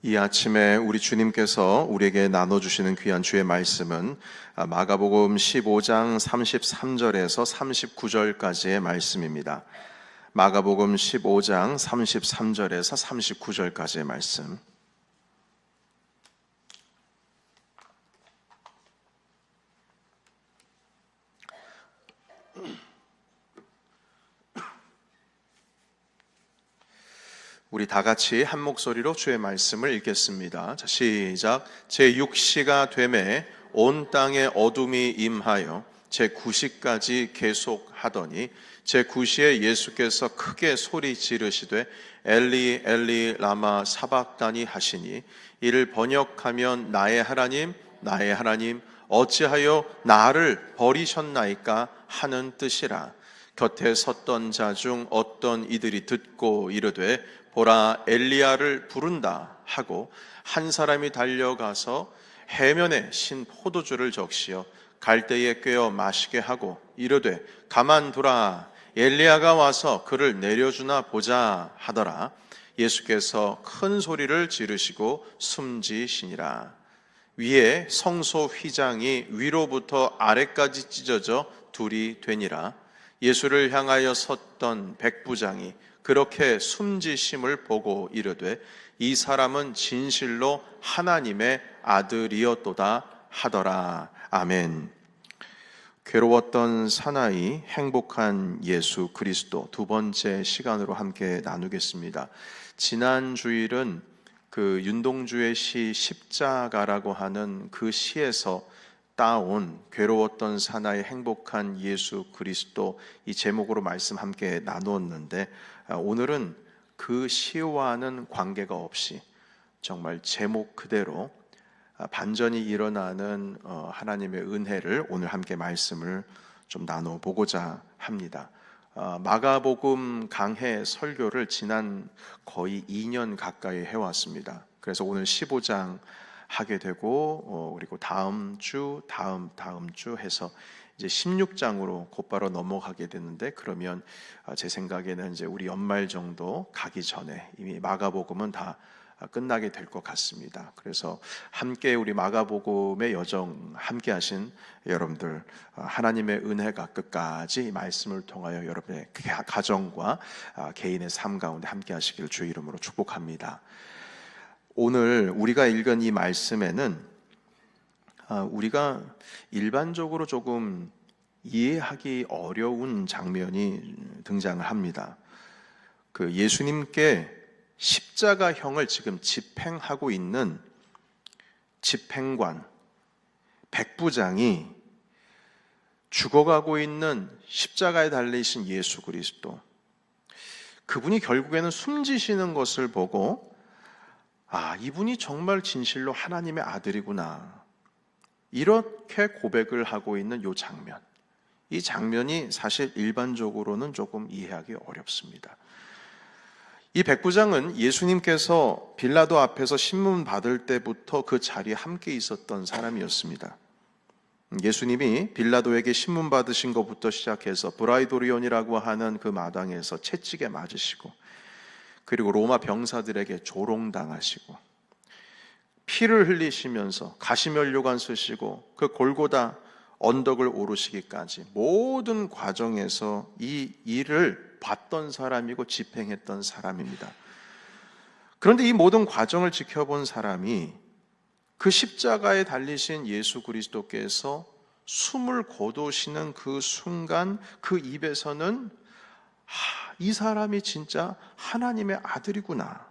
이 아침에 우리 주님께서 우리에게 나눠주시는 귀한 주의 말씀은 마가복음 15장 33절에서 39절까지의 말씀입니다. 마가복음 15장 33절에서 39절까지의 말씀. 우리 다 같이 한 목소리로 주의 말씀을 읽겠습니다. 자, 시작. 제6시가 되매 온 땅에 어둠이 임하여 제9시까지 계속하더니 제9시에 예수께서 크게 소리 지르시되 엘리 엘리 라마 사박다니 하시니 이를 번역하면 나의 하나님 나의 하나님 어찌하여 나를 버리셨나이까 하는 뜻이라. 곁에 섰던 자 중 어떤 이들이 듣고 이르되 보라 엘리야를 부른다 하고 한 사람이 달려가서 해면에 신 포도주를 적시어 갈대에 꿰어 마시게 하고 이르되 가만두라 엘리야가 와서 그를 내려주나 보자 하더라. 예수께서 큰 소리를 지르시고 숨지시니라. 위에 성소 휘장이 위로부터 아래까지 찢어져 둘이 되니라. 예수를 향하여 섰던 백부장이 그렇게 숨지심을 보고 이르되 이 사람은 진실로 하나님의 아들이었도다 하더라. 아멘. 괴로웠던 사나이 행복한 예수 그리스도 두 번째 시간으로 함께 나누겠습니다. 지난 주일은 그 윤동주의 시 십자가라고 하는 그 시에서 따온 괴로웠던 사나이 행복한 예수 그리스도 이 제목으로 말씀 함께 나누었는데 오늘은 그 시와는 관계가 없이 정말 제목 그대로 반전이 일어나는 하나님의 은혜를 오늘 함께 말씀을 좀 나눠보고자 합니다. 마가복음 강해 설교를 지난 거의 2년 가까이 해왔습니다. 그래서 오늘 15장 하게 되고 그리고 다음 주 해서 이제 16장으로 곧바로 넘어가게 되는데 그러면 제 생각에는 이제 우리 연말 정도 가기 전에 이미 마가복음은 다 끝나게 될 것 같습니다. 그래서 함께 우리 마가복음의 여정 함께 하신 여러분들 하나님의 은혜가 끝까지 이 말씀을 통하여 여러분의 가정과 개인의 삶 가운데 함께 하시기를 주의 이름으로 축복합니다. 오늘 우리가 읽은 이 말씀에는 우리가 일반적으로 조금 이해하기 어려운 장면이 등장을 합니다. 그 예수님께 십자가형을 지금 집행하고 있는 집행관 백부장이 죽어가고 있는 십자가에 달리신 예수 그리스도, 그분이 결국에는 숨지시는 것을 보고 이분이 정말 진실로 하나님의 아들이구나, 이렇게 고백을 하고 있는 이 장면, 이 장면이 사실 일반적으로는 조금 이해하기 어렵습니다. 이 백부장은 예수님께서 빌라도 앞에서 신문 받을 때부터 그 자리에 함께 있었던 사람이었습니다. 예수님이 빌라도에게 신문 받으신 것부터 시작해서 브라이도리온이라고 하는 그 마당에서 채찍에 맞으시고, 그리고 로마 병사들에게 조롱당하시고, 피를 흘리시면서 가시면류관 쓰시고 그 골고다 언덕을 오르시기까지 모든 과정에서 이 일을 봤던 사람이고 집행했던 사람입니다. 그런데 이 모든 과정을 지켜본 사람이 그 십자가에 달리신 예수 그리스도께서 숨을 거두시는 그 순간 그 입에서는 이 사람이 진짜 하나님의 아들이구나,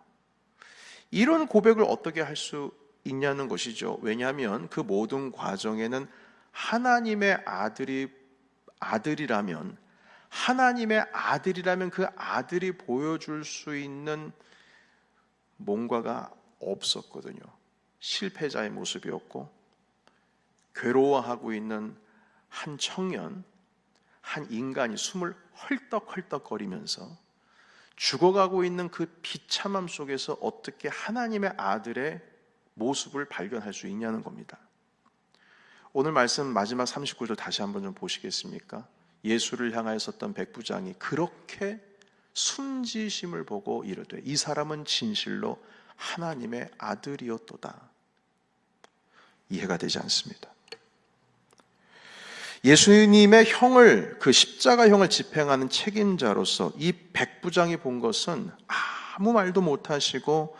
이런 고백을 어떻게 할 수 있냐는 것이죠. 왜냐하면 그 모든 과정에는 하나님의 아들이라면 그 아들이 보여줄 수 있는 뭔가가 없었거든요. 실패자의 모습이었고, 괴로워하고 있는 한 청년, 한 인간이 숨을 헐떡헐떡거리면서 죽어가고 있는 그 비참함 속에서 어떻게 하나님의 아들의 모습을 발견할 수 있냐는 겁니다. 오늘 말씀 마지막 39절 다시 한번 좀 보시겠습니까? 예수를 향하여 섰던 백부장이 그렇게 숨지심을 보고 이르되 이 사람은 진실로 하나님의 아들이었도다. 이해가 되지 않습니다. 예수님의 형을, 그 십자가형을 집행하는 책임자로서 이 백부장이 본 것은 아무 말도 못하시고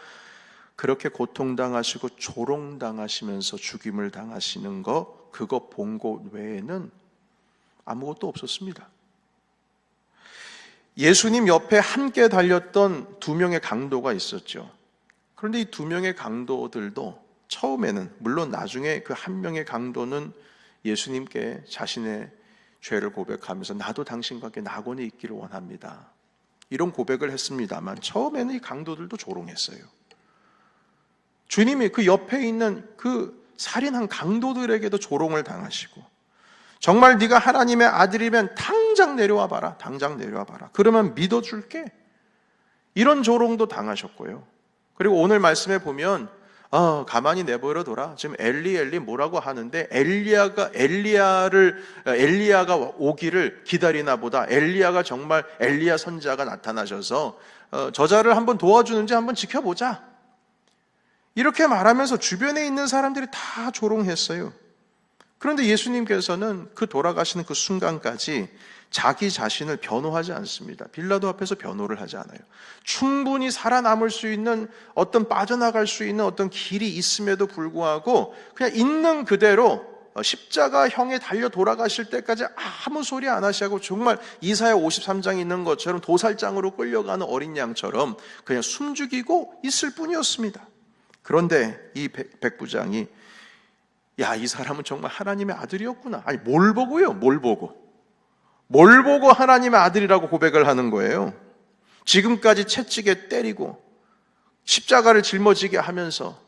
그렇게 고통당하시고 조롱당하시면서 죽임을 당하시는 거, 그거 본 것 외에는 아무것도 없었습니다. 예수님 옆에 함께 달렸던 두 명의 강도가 있었죠. 그런데 이 두 명의 강도들도 처음에는, 물론 나중에 그 한 명의 강도는 예수님께 자신의 죄를 고백하면서 나도 당신과 함께 낙원에 있기를 원합니다, 이런 고백을 했습니다만 처음에는 이 강도들도 조롱했어요. 주님이 그 옆에 있는 그 살인한 강도들에게도 조롱을 당하시고, 정말 네가 하나님의 아들이면 당장 내려와 봐라, 당장 내려와 봐라, 그러면 믿어줄게, 이런 조롱도 당하셨고요. 그리고 오늘 말씀에 보면 가만히 내버려둬라, 지금 엘리 뭐라고 하는데 엘리야가 오기를 기다리나 보다, 엘리야가 정말 엘리야 선지자가 나타나셔서 저자를 한번 도와주는지 한번 지켜보자, 이렇게 말하면서 주변에 있는 사람들이 다 조롱했어요. 그런데 예수님께서는 그 돌아가시는 그 순간까지 자기 자신을 변호하지 않습니다. 빌라도 앞에서 변호를 하지 않아요. 충분히 살아남을 수 있는, 어떤 빠져나갈 수 있는 어떤 길이 있음에도 불구하고 그냥 있는 그대로 십자가형에 달려 돌아가실 때까지 아무 소리 안 하시고, 정말 이사야 53장에 있는 것처럼 도살장으로 끌려가는 어린 양처럼 그냥 숨죽이고 있을 뿐이었습니다. 그런데 이 백부장이 이 사람은 정말 하나님의 아들이었구나. 아니, 뭘 보고요? 뭘 보고 하나님의 아들이라고 고백을 하는 거예요? 지금까지 채찍에 때리고 십자가를 짊어지게 하면서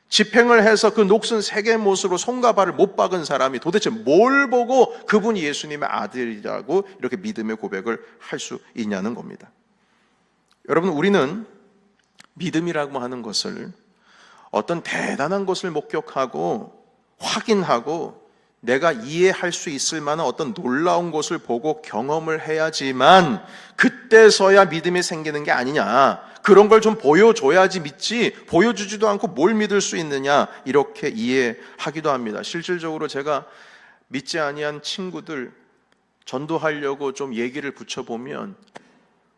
집행을 해서 그 녹슨 세계 못으로 손과 발을 못 박은 사람이 도대체 뭘 보고 그분이 예수님의 아들이라고 이렇게 믿음의 고백을 할 수 있냐는 겁니다. 여러분, 우리는 믿음이라고 하는 것을 어떤 대단한 것을 목격하고 확인하고 내가 이해할 수 있을 만한 어떤 놀라운 것을 보고 경험을 해야지만 그때서야 믿음이 생기는 게 아니냐, 그런 걸 좀 보여줘야지 믿지, 보여주지도 않고 뭘 믿을 수 있느냐, 이렇게 이해하기도 합니다. 실질적으로 제가 믿지 아니한 친구들 전도하려고 좀 얘기를 붙여보면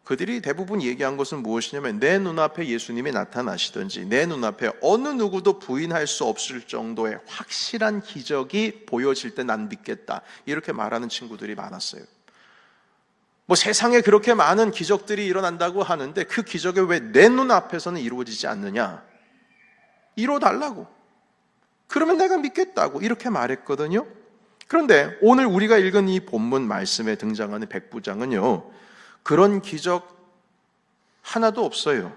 그들이 대부분 얘기한 것은 무엇이냐면, 내 눈앞에 예수님이 나타나시든지 내 눈앞에 어느 누구도 부인할 수 없을 정도의 확실한 기적이 보여질 때 난 믿겠다, 이렇게 말하는 친구들이 많았어요. 세상에 그렇게 많은 기적들이 일어난다고 하는데 그 기적이 왜 내 눈앞에서는 이루어지지 않느냐, 이루어달라고, 그러면 내가 믿겠다고 이렇게 말했거든요. 그런데 오늘 우리가 읽은 이 본문 말씀에 등장하는 백부장은요, 그런 기적 하나도 없어요.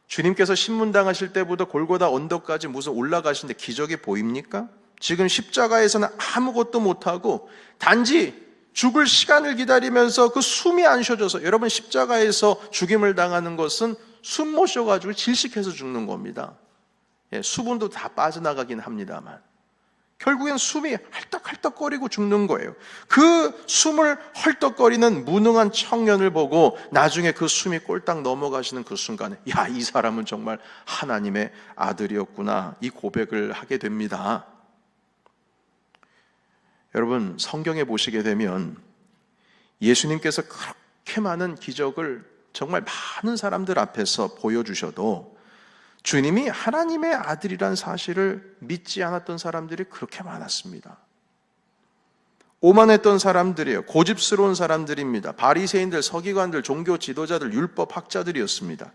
주님께서 신문당하실 때부터 골고다 언덕까지 무슨 올라가시는데 기적이 보입니까? 지금 십자가에서는 아무것도 못하고 단지 죽을 시간을 기다리면서 그 숨이 안 쉬어져서, 여러분 십자가에서 죽임을 당하는 것은 숨 못 쉬어가지고 질식해서 죽는 겁니다. 수분도 다 빠져나가긴 합니다만 결국엔 숨이 헐떡헐떡거리고 죽는 거예요. 그 숨을 헐떡거리는 무능한 청년을 보고 나중에 그 숨이 꼴딱 넘어가시는 그 순간에 이 사람은 정말 하나님의 아들이었구나, 이 고백을 하게 됩니다. 여러분, 성경에 보시게 되면 예수님께서 그렇게 많은 기적을 정말 많은 사람들 앞에서 보여주셔도 주님이 하나님의 아들이란 사실을 믿지 않았던 사람들이 그렇게 많았습니다. 오만했던 사람들이에요. 고집스러운 사람들입니다. 바리새인들, 서기관들, 종교 지도자들, 율법 학자들이었습니다.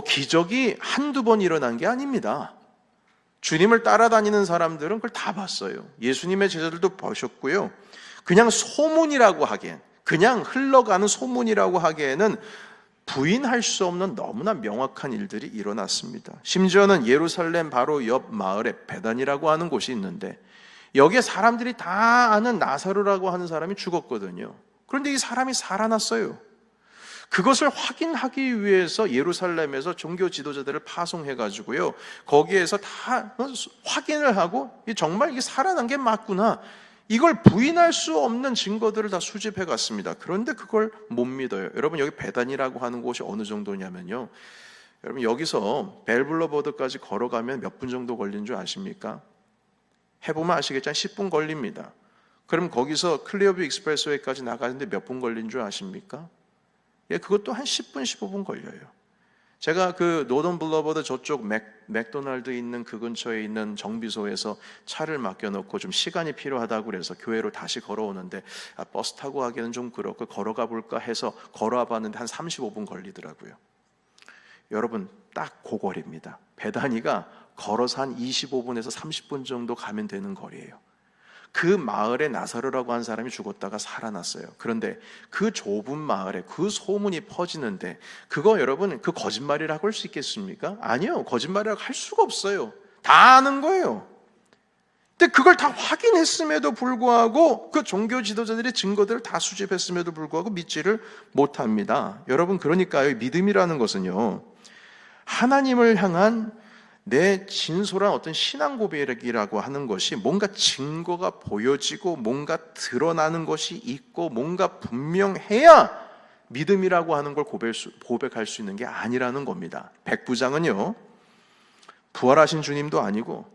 기적이 한두 번 일어난 게 아닙니다. 주님을 따라다니는 사람들은 그걸 다 봤어요. 예수님의 제자들도 보셨고요. 그냥 소문이라고 하기엔, 그냥 흘러가는 소문이라고 하기에는 부인할 수 없는 너무나 명확한 일들이 일어났습니다. 심지어는 예루살렘 바로 옆 마을에 베단이라고 하는 곳이 있는데 여기에 사람들이 다 아는 나사로라고 하는 사람이 죽었거든요. 그런데 이 사람이 살아났어요. 그것을 확인하기 위해서 예루살렘에서 종교 지도자들을 파송해가지고요, 거기에서 다 확인을 하고 정말 이게 살아난 게 맞구나, 이걸 부인할 수 없는 증거들을 다 수집해 갔습니다. 그런데 그걸 못 믿어요. 여러분, 여기 베단이라고 하는 곳이 어느 정도냐면요, 여러분 여기서 벨블러버드까지 걸어가면 몇 분 정도 걸린 줄 아십니까? 해보면 아시겠지만 10분 걸립니다. 그럼 거기서 클리어뷰 익스프레스웨이까지 나가는데 몇 분 걸린 줄 아십니까? 예, 그것도 한 10분, 15분 걸려요. 제가 그 노던 블러버드 저쪽 맥도날드 있는 그 근처에 있는 정비소에서 차를 맡겨놓고 좀 시간이 필요하다고 그래서 교회로 다시 걸어오는데 버스 타고 가기는 좀 그렇고 걸어가 볼까 해서 걸어와 봤는데 한 35분 걸리더라고요. 여러분 딱 그 거리입니다. 베다니가 걸어서 한 25분에서 30분 정도 가면 되는 거리예요. 그 마을에 나사로라고 한 사람이 죽었다가 살아났어요. 그런데 그 좁은 마을에 그 소문이 퍼지는데 그거 여러분 그 거짓말이라고 할 수 있겠습니까? 아니요. 거짓말이라고 할 수가 없어요. 다 아는 거예요. 근데 그걸 다 확인했음에도 불구하고 그 종교 지도자들의 증거들을 다 수집했음에도 불구하고 믿지를 못합니다. 여러분 그러니까요. 믿음이라는 것은요. 하나님을 향한 내 진솔한 어떤 신앙 고백이라고 하는 것이 뭔가 증거가 보여지고 뭔가 드러나는 것이 있고 뭔가 분명해야 믿음이라고 하는 걸 고백할 수 있는 게 아니라는 겁니다. 백부장은요, 부활하신 주님도 아니고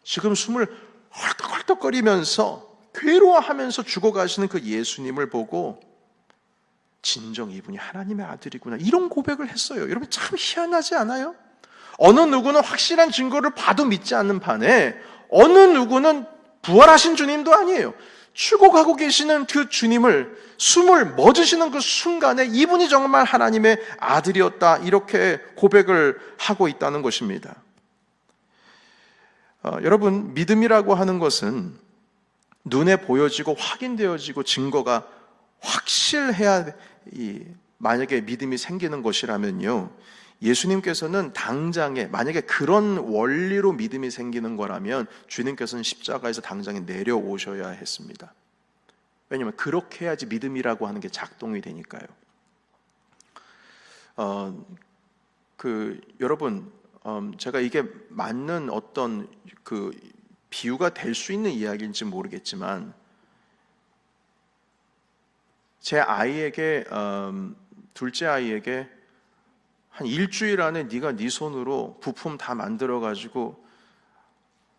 지금 숨을 헐떡헐떡거리면서 괴로워하면서 죽어가시는 그 예수님을 보고 진정 이분이 하나님의 아들이구나 이런 고백을 했어요. 여러분 참 희한하지 않아요? 어느 누구는 확실한 증거를 봐도 믿지 않는 반에 어느 누구는 부활하신 주님도 아니에요. 죽어가고 계시는 그 주님을 숨을 멎으시는 그 순간에 이분이 정말 하나님의 아들이었다 이렇게 고백을 하고 있다는 것입니다. 여러분 믿음이라고 하는 것은 눈에 보여지고 확인되어지고 증거가 확실해야 만약에 믿음이 생기는 것이라면요. 예수님께서는 당장에 만약에 그런 원리로 믿음이 생기는 거라면 주님께서는 십자가에서 당장에 내려오셔야 했습니다. 왜냐하면 그렇게 해야지 믿음이라고 하는 게 작동이 되니까요. 여러분 제가 이게 맞는 어떤 그 비유가 될 수 있는 이야기인지 모르겠지만 제 아이에게 둘째 아이에게 한 일주일 안에 네가 네 손으로 부품 다 만들어가지고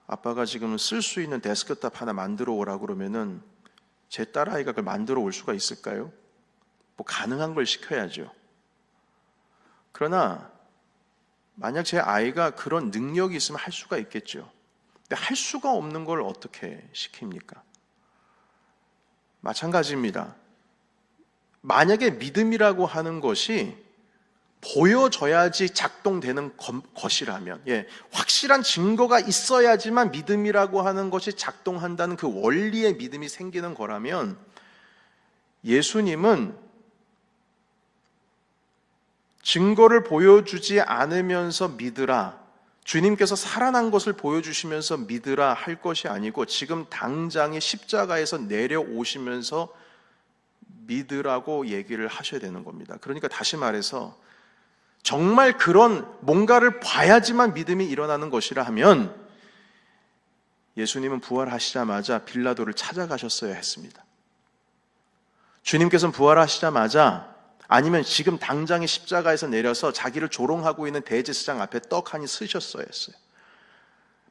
아빠가 지금 쓸 수 있는 데스크탑 하나 만들어 오라고 그러면은 제 딸아이가 그걸 만들어 올 수가 있을까요? 뭐 가능한 걸 시켜야죠. 그러나 만약 제 아이가 그런 능력이 있으면 할 수가 있겠죠. 근데 할 수가 없는 걸 어떻게 시킵니까? 마찬가지입니다. 만약에 믿음이라고 하는 것이 보여져야지 작동되는 것이라면, 확실한 증거가 있어야지만 믿음이라고 하는 것이 작동한다는 그 원리의 믿음이 생기는 거라면 예수님은 증거를 보여주지 않으면서 믿으라, 주님께서 살아난 것을 보여주시면서 믿으라 할 것이 아니고 지금 당장에 십자가에서 내려오시면서 믿으라고 얘기를 하셔야 되는 겁니다. 그러니까 다시 말해서 정말 그런 뭔가를 봐야지만 믿음이 일어나는 것이라 하면 예수님은 부활하시자마자 빌라도를 찾아가셨어야 했습니다. 주님께서는 부활하시자마자 아니면 지금 당장에 십자가에서 내려서 자기를 조롱하고 있는 대제사장 앞에 떡 하니 쓰셨어야 했어요.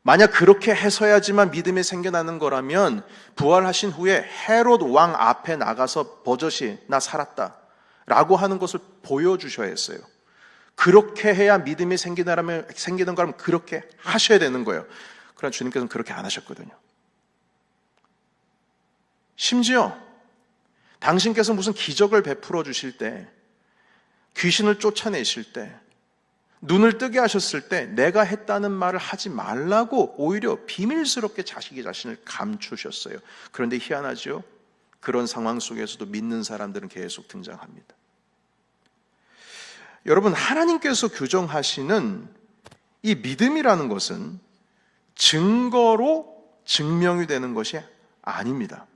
만약 그렇게 해서야지만 믿음이 생겨나는 거라면 부활하신 후에 헤롯 왕 앞에 나가서 버젓이 나 살았다 라고 하는 것을 보여주셔야 했어요. 그렇게 해야 믿음이 생기는 거라면 그렇게 하셔야 되는 거예요. 그러나 주님께서는 그렇게 안 하셨거든요. 심지어 당신께서 무슨 기적을 베풀어 주실 때, 귀신을 쫓아내실 때, 눈을 뜨게 하셨을 때 내가 했다는 말을 하지 말라고 오히려 비밀스럽게 자기 자신을 감추셨어요. 그런데 희한하죠? 그런 상황 속에서도 믿는 사람들은 계속 등장합니다. 여러분, 하나님께서 규정하시는 이 믿음이라는 것은 증거로 증명이 되는 것이 아닙니다.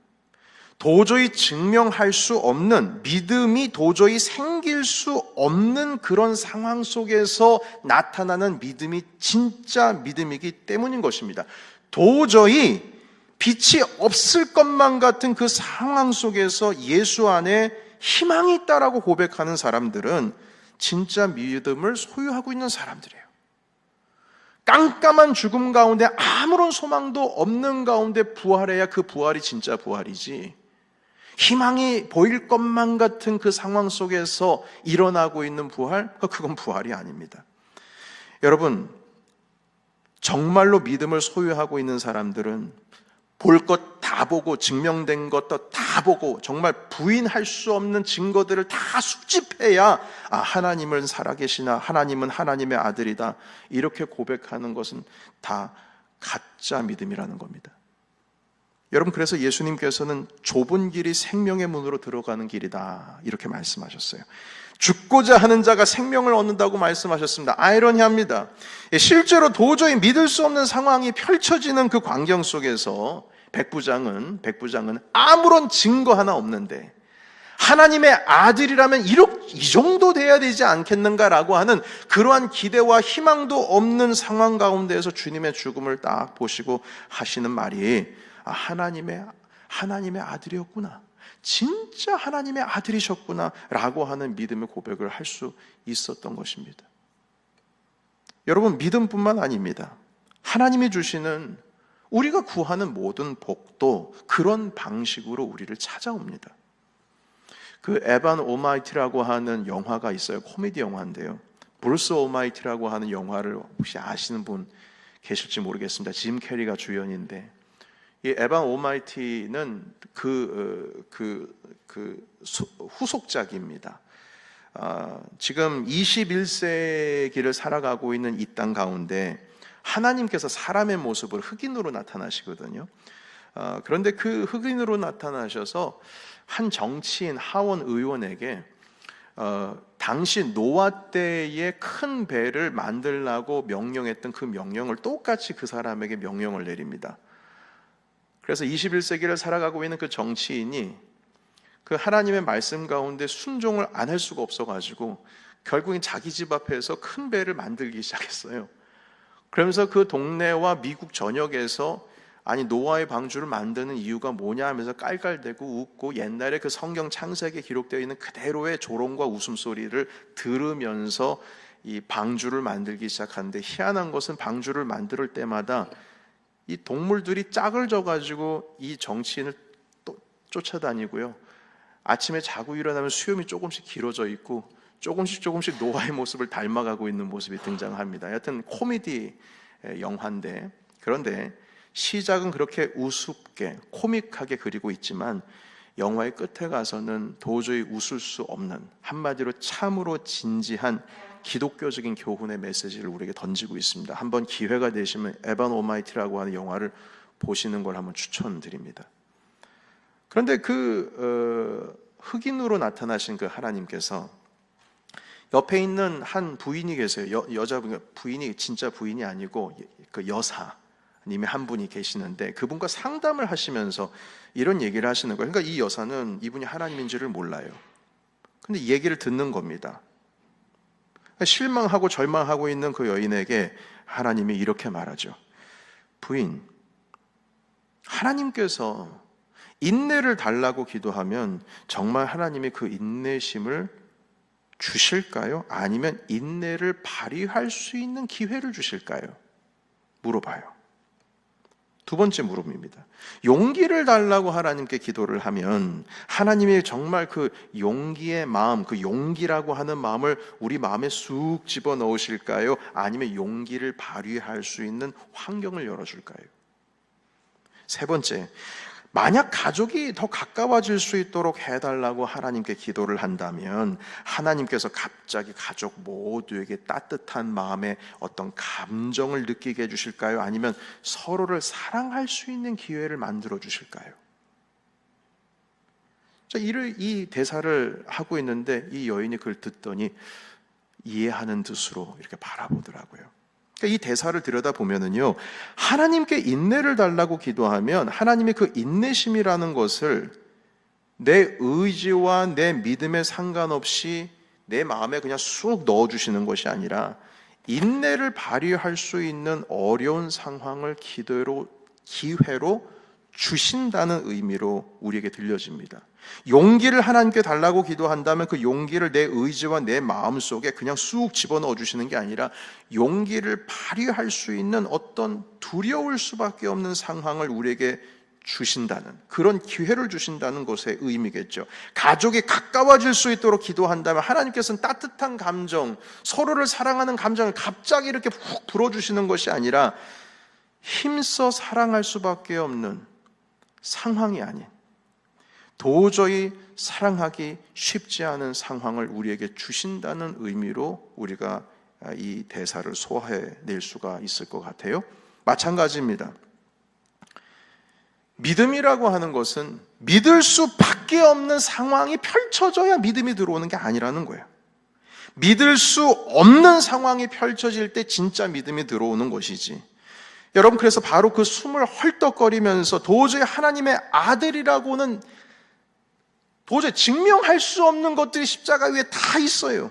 도저히 증명할 수 없는, 믿음이 도저히 생길 수 없는 그런 상황 속에서 나타나는 믿음이 진짜 믿음이기 때문인 것입니다. 도저히 빛이 없을 것만 같은 그 상황 속에서 예수 안에 희망이 있다라고 고백하는 사람들은 진짜 믿음을 소유하고 있는 사람들이에요. 깜깜한 죽음 가운데 아무런 소망도 없는 가운데 부활해야 그 부활이 진짜 부활이지, 희망이 보일 것만 같은 그 상황 속에서 일어나고 있는 부활, 그건 부활이 아닙니다. 여러분, 정말로 믿음을 소유하고 있는 사람들은 볼 것 다 보고 증명된 것도 다 보고 정말 부인할 수 없는 증거들을 다 수집해야 하나님은 살아계시나, 하나님은 하나님의 아들이다, 이렇게 고백하는 것은 다 가짜 믿음이라는 겁니다. 여러분, 그래서 예수님께서는 좁은 길이 생명의 문으로 들어가는 길이다, 이렇게 말씀하셨어요. 죽고자 하는 자가 생명을 얻는다고 말씀하셨습니다. 아이러니합니다. 실제로 도저히 믿을 수 없는 상황이 펼쳐지는 그 광경 속에서 백부장은 아무런 증거 하나 없는데 하나님의 아들이라면 이 정도 돼야 되지 않겠는가라고 하는 그러한 기대와 희망도 없는 상황 가운데에서 주님의 죽음을 딱 보시고 하시는 말이, 하나님의 아들이었구나, 진짜 하나님의 아들이셨구나 라고 하는 믿음의 고백을 할 수 있었던 것입니다. 여러분, 믿음뿐만 아닙니다. 하나님이 주시는, 우리가 구하는 모든 복도 그런 방식으로 우리를 찾아옵니다. 그 에반 오마이티라고 하는 영화가 있어요. 코미디 영화인데요. 브루스 오마이티라고 하는 영화를 혹시 아시는 분 계실지 모르겠습니다. 짐 캐리가 주연인데, 이 에반 오마이티는 후속작입니다. 지금 21세기를 살아가고 있는 이 땅 가운데 하나님께서 사람의 모습을 흑인으로 나타나시거든요. 그런데 그 흑인으로 나타나셔서 한 정치인, 하원 의원에게 당시 노아 때의 큰 배를 만들라고 명령했던 그 명령을 똑같이 그 사람에게 명령을 내립니다. 그래서 21세기를 살아가고 있는 그 정치인이 그 하나님의 말씀 가운데 순종을 안 할 수가 없어가지고 결국엔 자기 집 앞에서 큰 배를 만들기 시작했어요. 그러면서 그 동네와 미국 전역에서 노아의 방주를 만드는 이유가 뭐냐 하면서 깔깔대고 웃고 옛날에 그 성경 창세기에 기록되어 있는 그대로의 조롱과 웃음소리를 들으면서 이 방주를 만들기 시작하는데, 희한한 것은 방주를 만들 때마다 이 동물들이 짝을 져가지고 이 정치인을 또 쫓아다니고요, 아침에 자고 일어나면 수염이 조금씩 길어져 있고 조금씩 노아의 모습을 닮아가고 있는 모습이 등장합니다. 여하튼 코미디 영화인데, 그런데 시작은 그렇게 우습게 코믹하게 그리고 있지만 영화의 끝에 가서는 도저히 웃을 수 없는, 한마디로 참으로 진지한 기독교적인 교훈의 메시지를 우리에게 던지고 있습니다. 한번 기회가 되시면 에반 오마이티라고 하는 영화를 보시는 걸 한번 추천드립니다. 그런데 흑인으로 나타나신 그 하나님께서 옆에 있는 한 부인이 계세요. 여자분, 부인이 진짜 부인이 아니고 그 여사님의 한 분이 계시는데, 그분과 상담을 하시면서 이런 얘기를 하시는 거예요. 그러니까 이 여사는 이분이 하나님인지를 몰라요. 근데 이 얘기를 듣는 겁니다. 실망하고 절망하고 있는 그 여인에게 하나님이 이렇게 말하죠. 부인, 하나님께서 인내를 달라고 기도하면 정말 하나님이 그 인내심을 주실까요? 아니면 인내를 발휘할 수 있는 기회를 주실까요? 물어봐요. 두 번째 물음입니다. 용기를 달라고 하나님께 기도를 하면 하나님이 정말 그 용기의 마음, 그 용기라고 하는 마음을 우리 마음에 쑥 집어넣으실까요? 아니면 용기를 발휘할 수 있는 환경을 열어줄까요? 세 번째, 만약 가족이 더 가까워질 수 있도록 해달라고 하나님께 기도를 한다면 하나님께서 갑자기 가족 모두에게 따뜻한 마음의 어떤 감정을 느끼게 해주실까요? 아니면 서로를 사랑할 수 있는 기회를 만들어 주실까요? 이 대사를 하고 있는데 이 여인이 그걸 듣더니 이해하는 듯으로 이렇게 바라보더라고요. 이 대사를 들여다보면은요, 하나님께 인내를 달라고 기도하면 하나님의 그 인내심이라는 것을 내 의지와 내 믿음에 상관없이 내 마음에 그냥 쑥 넣어주시는 것이 아니라 인내를 발휘할 수 있는 어려운 상황을 기회로 주신다는 의미로 우리에게 들려집니다. 용기를 하나님께 달라고 기도한다면 그 용기를 내 의지와 내 마음 속에 그냥 쑥 집어넣어 주시는 게 아니라 용기를 발휘할 수 있는 어떤 두려울 수밖에 없는 상황을 우리에게 주신다는, 그런 기회를 주신다는 것의 의미겠죠. 가족이 가까워질 수 있도록 기도한다면 하나님께서는 따뜻한 감정, 서로를 사랑하는 감정을 갑자기 이렇게 훅 불어주시는 것이 아니라 힘써 사랑할 수밖에 없는 상황이 아닌, 도저히 사랑하기 쉽지 않은 상황을 우리에게 주신다는 의미로 우리가 이 대사를 소화해낼 수가 있을 것 같아요. 마찬가지입니다. 믿음이라고 하는 것은 믿을 수밖에 없는 상황이 펼쳐져야 믿음이 들어오는 게 아니라는 거예요. 믿을 수 없는 상황이 펼쳐질 때 진짜 믿음이 들어오는 것이지. 여러분, 그래서 바로 그 숨을 헐떡거리면서 도저히 하나님의 아들이라고는 도저히 증명할 수 없는 것들이 십자가 위에 다 있어요.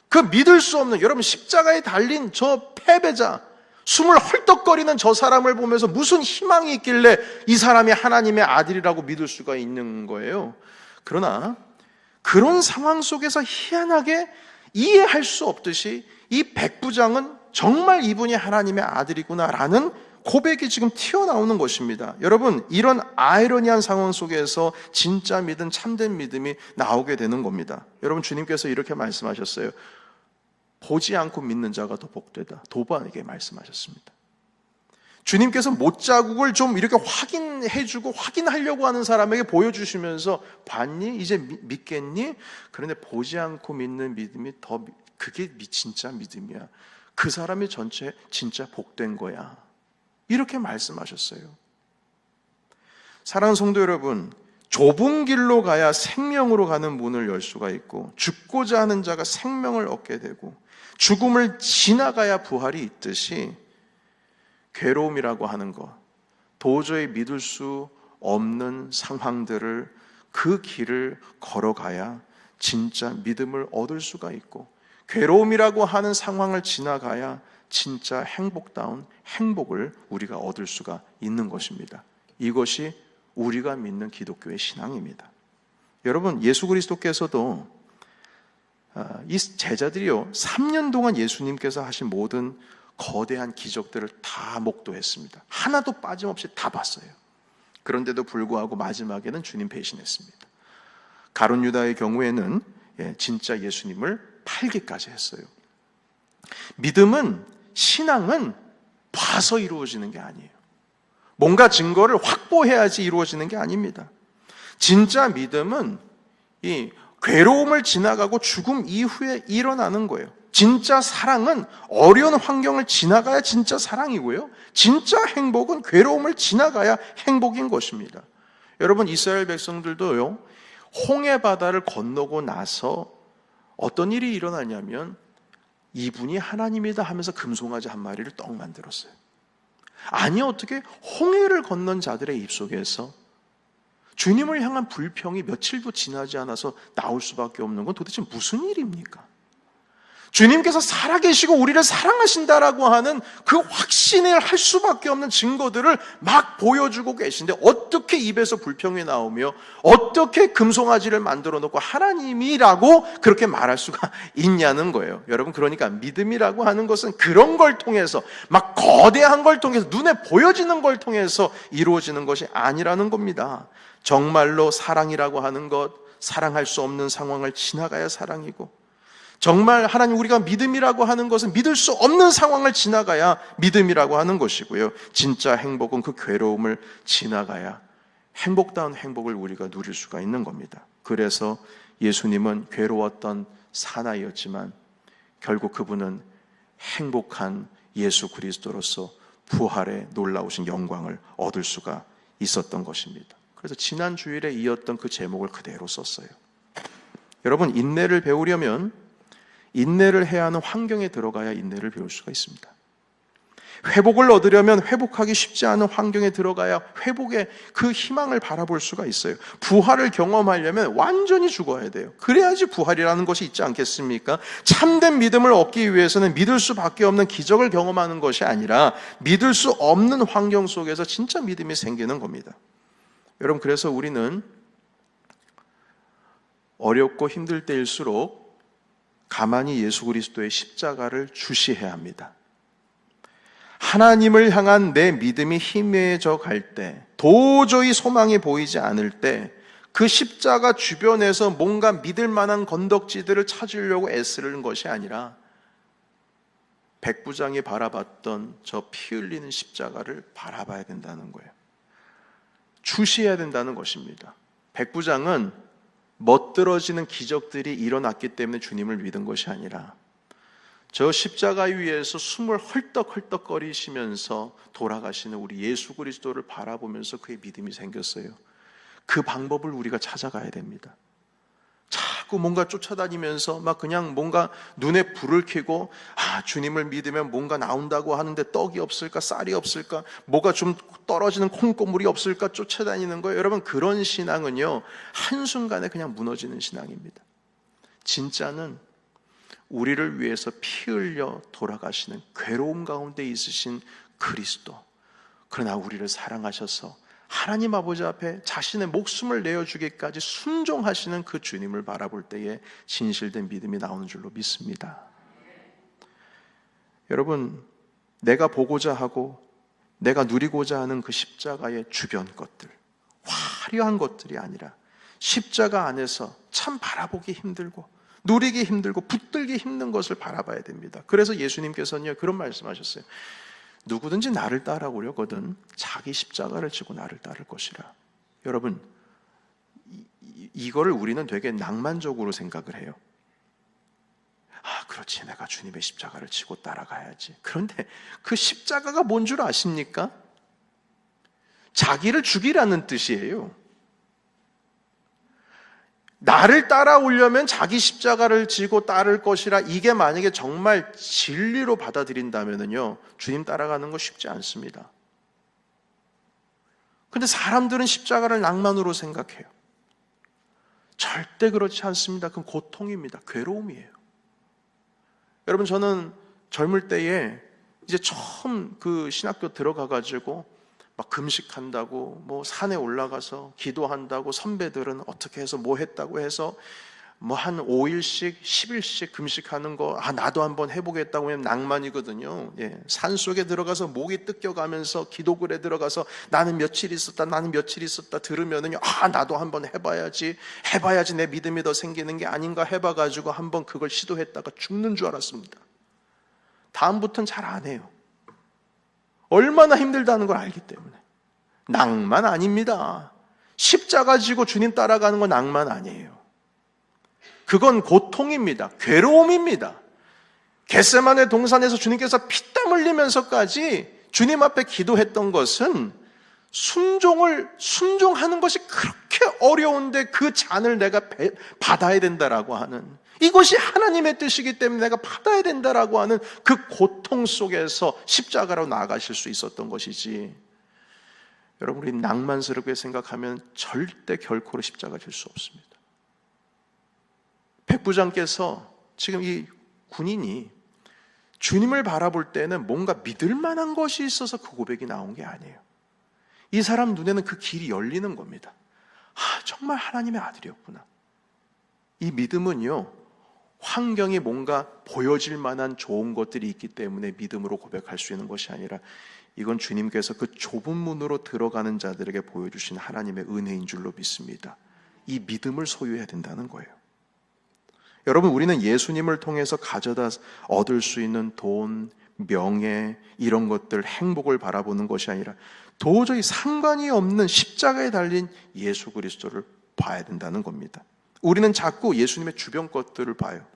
그 믿을 수 없는, 여러분 십자가에 달린 저 패배자, 숨을 헐떡거리는 저 사람을 보면서 무슨 희망이 있길래 이 사람이 하나님의 아들이라고 믿을 수가 있는 거예요. 그러나 그런 상황 속에서 희한하게 이해할 수 없듯이 이 백부장은 정말 이분이 하나님의 아들이구나라는 고백이 지금 튀어나오는 것입니다. 여러분, 이런 아이러니한 상황 속에서 진짜 믿음, 참된 믿음이 나오게 되는 겁니다. 여러분, 주님께서 이렇게 말씀하셨어요. 보지 않고 믿는 자가 더 복되다. 도반에게 말씀하셨습니다. 주님께서 못자국을 좀 이렇게 확인해주고 확인하려고 하는 사람에게 보여주시면서 봤니? 이제 믿겠니? 그런데 보지 않고 믿는 믿음이 그게 진짜 믿음이야. 그 사람이 전체 진짜 복된 거야. 이렇게 말씀하셨어요. 사랑하는 성도 여러분, 좁은 길로 가야 생명으로 가는 문을 열 수가 있고, 죽고자 하는 자가 생명을 얻게 되고, 죽음을 지나가야 부활이 있듯이 괴로움이라고 하는 것, 도저히 믿을 수 없는 상황들을, 그 길을 걸어가야 진짜 믿음을 얻을 수가 있고, 괴로움이라고 하는 상황을 지나가야 진짜 행복다운 행복을 우리가 얻을 수가 있는 것입니다. 이것이 우리가 믿는 기독교의 신앙입니다. 여러분, 예수 그리스도께서도 이 제자들이요, 3년 동안 예수님께서 하신 모든 거대한 기적들을 다 목도했습니다. 하나도 빠짐없이 다 봤어요. 그런데도 불구하고 마지막에는 주님 배신했습니다. 가룟 유다의 경우에는 진짜 예수님을 팔기까지 했어요. 믿음은, 신앙은 봐서 이루어지는 게 아니에요. 뭔가 증거를 확보해야지 이루어지는 게 아닙니다. 진짜 믿음은 이 괴로움을 지나가고 죽음 이후에 일어나는 거예요. 진짜 사랑은 어려운 환경을 지나가야 진짜 사랑이고요. 진짜 행복은 괴로움을 지나가야 행복인 것입니다. 여러분, 이스라엘 백성들도요, 홍해 바다를 건너고 나서 어떤 일이 일어나냐면 이분이 하나님이다 하면서 금송아지 한 마리를 떡 만들었어요. 아니, 어떻게 홍해를 건넌 자들의 입속에서 주님을 향한 불평이 며칠도 지나지 않아서 나올 수밖에 없는 건 도대체 무슨 일입니까? 주님께서 살아계시고 우리를 사랑하신다라고 하는 그 확신을 할 수밖에 없는 증거들을 막 보여주고 계신데 어떻게 입에서 불평이 나오며 어떻게 금송아지를 만들어 놓고 하나님이라고 그렇게 말할 수가 있냐는 거예요. 여러분, 그러니까 믿음이라고 하는 것은 그런 걸 통해서, 막 거대한 걸 통해서, 눈에 보여지는 걸 통해서 이루어지는 것이 아니라는 겁니다. 정말로 사랑이라고 하는 것, 사랑할 수 없는 상황을 지나가야 사랑이고, 정말 하나님, 우리가 믿음이라고 하는 것은 믿을 수 없는 상황을 지나가야 믿음이라고 하는 것이고요. 진짜 행복은 그 괴로움을 지나가야 행복다운 행복을 우리가 누릴 수가 있는 겁니다. 그래서 예수님은 괴로웠던 사나이였지만 결국 그분은 행복한 예수 그리스도로서 부활의 놀라우신 영광을 얻을 수가 있었던 것입니다. 그래서 지난 주일에 이었던 그 제목을 그대로 썼어요. 여러분, 인내를 배우려면 인내를 해야 하는 환경에 들어가야 인내를 배울 수가 있습니다. 회복을 얻으려면 회복하기 쉽지 않은 환경에 들어가야 회복의 그 희망을 바라볼 수가 있어요. 부활을 경험하려면 완전히 죽어야 돼요. 그래야지 부활이라는 것이 있지 않겠습니까? 참된 믿음을 얻기 위해서는 믿을 수밖에 없는 기적을 경험하는 것이 아니라 믿을 수 없는 환경 속에서 진짜 믿음이 생기는 겁니다. 여러분, 그래서 우리는 어렵고 힘들 때일수록 가만히 예수 그리스도의 십자가를 주시해야 합니다. 하나님을 향한 내 믿음이 희미해져 갈 때, 도저히 소망이 보이지 않을 때, 그 십자가 주변에서 뭔가 믿을 만한 건덕지들을 찾으려고 애쓰는 것이 아니라 백부장이 바라봤던 저 피 흘리는 십자가를 바라봐야 된다는 거예요. 주시해야 된다는 것입니다. 백부장은 멋들어지는 기적들이 일어났기 때문에 주님을 믿은 것이 아니라 저 십자가 위에서 숨을 헐떡헐떡거리시면서 돌아가시는 우리 예수 그리스도를 바라보면서 그의 믿음이 생겼어요. 그 방법을 우리가 찾아가야 됩니다. 자꾸 뭔가 쫓아다니면서 막 그냥 뭔가 눈에 불을 켜고 주님을 믿으면 뭔가 나온다고 하는데 떡이 없을까, 쌀이 없을까, 뭐가 좀 떨어지는 콩고물이 없을까 쫓아다니는 거예요. 여러분, 그런 신앙은요, 한순간에 그냥 무너지는 신앙입니다. 진짜는 우리를 위해서 피 흘려 돌아가시는 괴로움 가운데 있으신 그리스도, 그러나 우리를 사랑하셔서 하나님 아버지 앞에 자신의 목숨을 내어주기까지 순종하시는 그 주님을 바라볼 때에 진실된 믿음이 나오는 줄로 믿습니다. 여러분, 내가 보고자 하고 내가 누리고자 하는 그 십자가의 주변 것들, 화려한 것들이 아니라 십자가 안에서 참 바라보기 힘들고 누리기 힘들고 붙들기 힘든 것을 바라봐야 됩니다. 그래서 예수님께서는요, 그런 말씀하셨어요. 누구든지 나를 따라오려거든 자기 십자가를 지고 나를 따를 것이라. 여러분, 이거를 우리는 되게 낭만적으로 생각을 해요. 그렇지, 내가 주님의 십자가를 지고 따라가야지. 그런데 그 십자가가 뭔 줄 아십니까? 자기를 죽이라는 뜻이에요. 나를 따라오려면 자기 십자가를 지고 따를 것이라. 이게 만약에 정말 진리로 받아들인다면요, 주님 따라가는 거 쉽지 않습니다. 근데 사람들은 십자가를 낭만으로 생각해요. 절대 그렇지 않습니다. 그건 고통입니다. 괴로움이에요. 여러분, 저는 젊을 때에 이제 처음 그 신학교 들어가가지고 막 금식한다고, 뭐 산에 올라가서 기도한다고, 선배들은 어떻게 해서 뭐 했다고 해서 뭐 한 5일씩 10일씩 금식하는 거 나도 한번 해보겠다고 하면 낭만이거든요. 산 속에 들어가서 목이 뜯겨가면서 기도굴에 들어가서 나는 며칠 있었다 들으면은요, 나도 한번 해봐야지 내 믿음이 더 생기는 게 아닌가 해봐가지고 한번 그걸 시도했다가 죽는 줄 알았습니다. 다음부터는 잘 안 해요. 얼마나 힘들다는 걸 알기 때문에. 낭만 아닙니다. 십자가 지고 주님 따라가는 건 낭만 아니에요. 그건 고통입니다. 괴로움입니다. 겟세마네 동산에서 주님께서 피땀 흘리면서까지 주님 앞에 기도했던 것은 순종하는 것이 그렇게 어려운데 그 잔을 내가 받아야 된다라고 하는, 이것이 하나님의 뜻이기 때문에 내가 받아야 된다라고 하는 그 고통 속에서 십자가로 나아가실 수 있었던 것이지, 여러분, 우리 낭만스럽게 생각하면 절대 결코로 십자가 질 수 없습니다. 백부장께서, 지금 이 군인이 주님을 바라볼 때는 뭔가 믿을 만한 것이 있어서 그 고백이 나온 게 아니에요. 이 사람 눈에는 그 길이 열리는 겁니다. 정말 하나님의 아들이었구나. 이 믿음은요, 환경이 뭔가 보여질 만한 좋은 것들이 있기 때문에 믿음으로 고백할 수 있는 것이 아니라, 이건 주님께서 그 좁은 문으로 들어가는 자들에게 보여주신 하나님의 은혜인 줄로 믿습니다. 이 믿음을 소유해야 된다는 거예요. 여러분, 우리는 예수님을 통해서 가져다 얻을 수 있는 돈, 명예, 이런 것들, 행복을 바라보는 것이 아니라 도저히 상관이 없는 십자가에 달린 예수 그리스도를 봐야 된다는 겁니다. 우리는 자꾸 예수님의 주변 것들을 봐요.